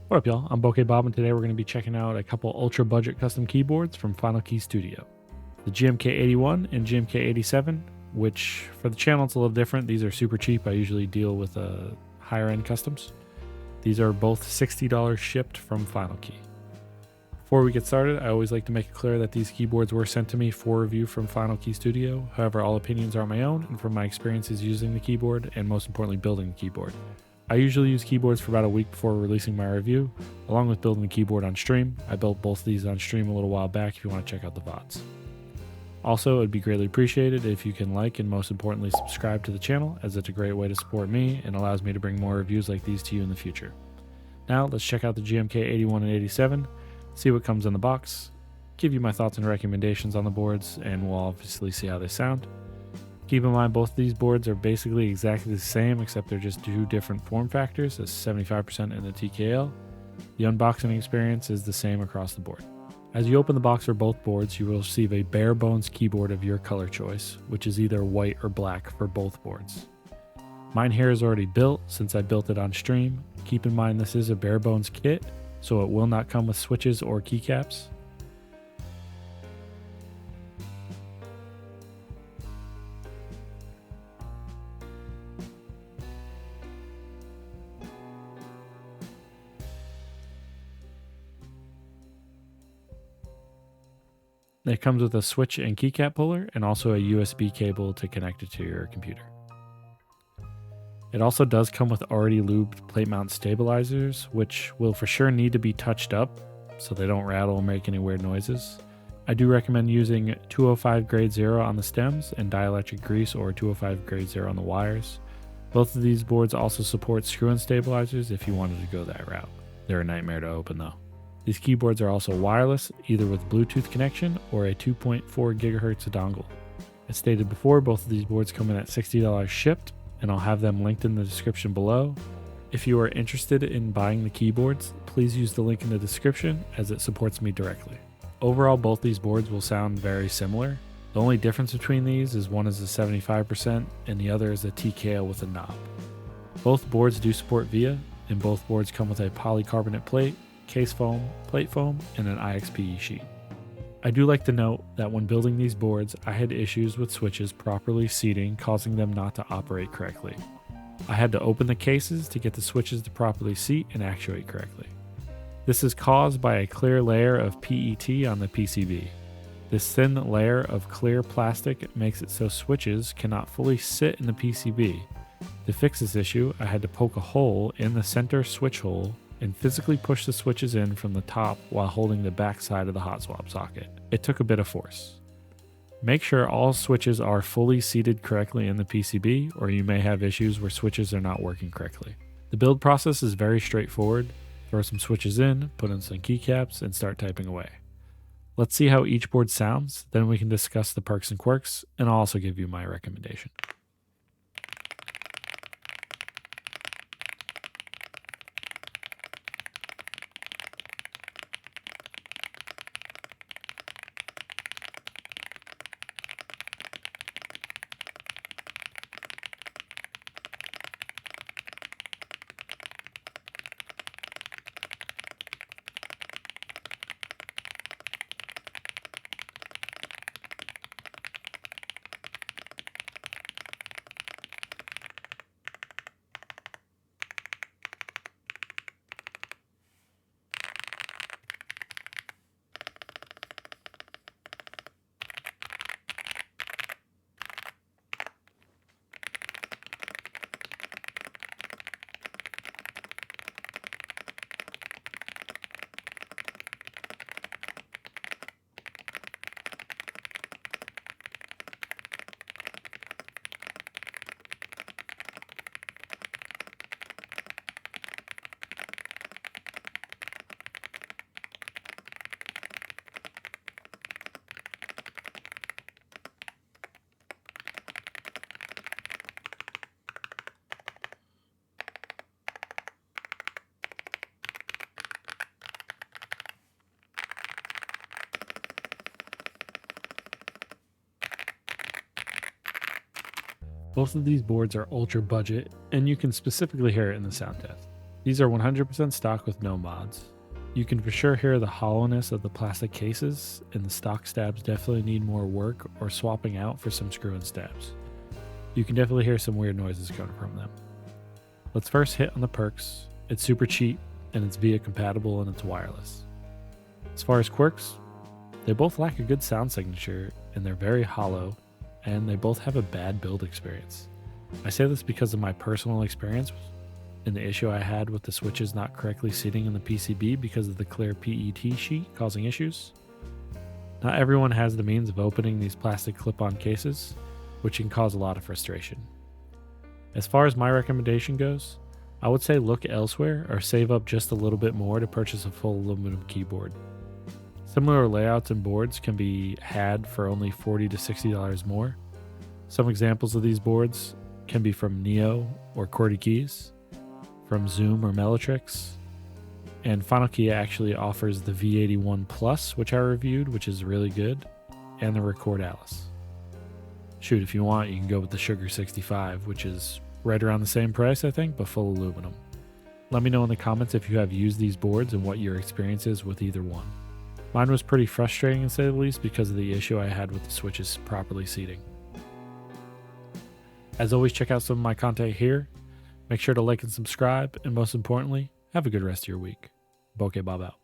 What up, y'all? I'm Bokeh Bob, and today we're going to be checking out a couple ultra budget custom keyboards from Final Key Studio. The GMK81 and GMK87, which for the channel it's a little different. These are super cheap. I usually deal with higher end customs. These are both $60 shipped from Final Key. Before we get started, I always like to make it clear that these keyboards were sent to me for review from Final Key Studio. However, all opinions are my own and from my experiences using the keyboard and most importantly building the keyboard. I usually use keyboards for about a week before releasing my review, along with building the keyboard on stream. I built both of these on stream a little while back if you want to check out the VODs. Also, it would be greatly appreciated if you can like and most importantly subscribe to the channel, as it's a great way to support me and allows me to bring more reviews like these to you in the future. Now let's check out the GMK81 and 87, see what comes in the box, give you my thoughts and recommendations on the boards, and we'll obviously see how they sound. Keep in mind both of these boards are basically exactly the same, except they're just two different form factors, a 75% and a TKL. The unboxing experience is the same across the board. As you open the box for both boards, you will receive a bare bones keyboard of your color choice, which is either white or black for both boards. Mine here is already built since I built it on stream. Keep in mind this is a bare bones kit, so it will not come with switches or keycaps. It comes with a switch and keycap puller and also a USB cable to connect it to your computer. It also does come with already lubed plate mount stabilizers, which will for sure need to be touched up so they don't rattle or make any weird noises. I do recommend using 205 grade 0 on the stems and dielectric grease or 205 grade 0 on the wires. Both of these boards also support screw-in stabilizers if you wanted to go that route. They're a nightmare to open though. These keyboards are also wireless, either with Bluetooth connection or a 2.4 GHz dongle. As stated before, both of these boards come in at $60 shipped, and I'll have them linked in the description below. If you are interested in buying the keyboards, please use the link in the description as it supports me directly. Overall, both these boards will sound very similar. The only difference between these is one is a 75% and the other is a TKL with a knob. Both boards do support VIA, and both boards come with a polycarbonate plate, case foam, plate foam, and an IXPE sheet. I do like to note that when building these boards, I had issues with switches properly seating, causing them not to operate correctly. I had to open the cases to get the switches to properly seat and actuate correctly. This is caused by a clear layer of PET on the PCB. This thin layer of clear plastic makes it so switches cannot fully sit in the PCB. To fix this issue, I had to poke a hole in the center switch hole and physically push the switches in from the top while holding the back side of the hot swap socket. It took a bit of force. Make sure all switches are fully seated correctly in the PCB, or you may have issues where switches are not working correctly. The build process is very straightforward. Throw some switches in, put in some keycaps, and start typing away. Let's see how each board sounds, then we can discuss the perks and quirks, and I'll also give you my recommendation. Both of these boards are ultra budget, and you can specifically hear it in the sound test. These are 100% stock with no mods. You can for sure hear the hollowness of the plastic cases, and the stock stabs definitely need more work or swapping out for some screw-in stabs. You can definitely hear some weird noises coming from them. Let's first hit on the perks. It's super cheap, and it's VIA compatible, and it's wireless. As far as quirks, they both lack a good sound signature, and they're very hollow, and they both have a bad build experience. I say this because of my personal experience and the issue I had with the switches not correctly sitting in the PCB because of the clear PET sheet causing issues. Not everyone has the means of opening these plastic clip-on cases, which can cause a lot of frustration. As far as my recommendation goes, I would say look elsewhere or save up just a little bit more to purchase a full aluminum keyboard. Similar layouts and boards can be had for only $40 to $60 more. Some examples of these boards can be from Neo or QWERTY Keys, from Zoom or Melotrix, and Final Key actually offers the V81 Plus, which I reviewed, which is really good, and the Record Alice. Shoot, if you want, you can go with the Sugar 65, which is right around the same price, I think, but full aluminum. Let me know in the comments if you have used these boards and what your experience is with either one. Mine was pretty frustrating, to say the least, because of the issue I had with the switches properly seating. As always, check out some of my content here. Make sure to like and subscribe, and most importantly, have a good rest of your week. Bokeh Bob out.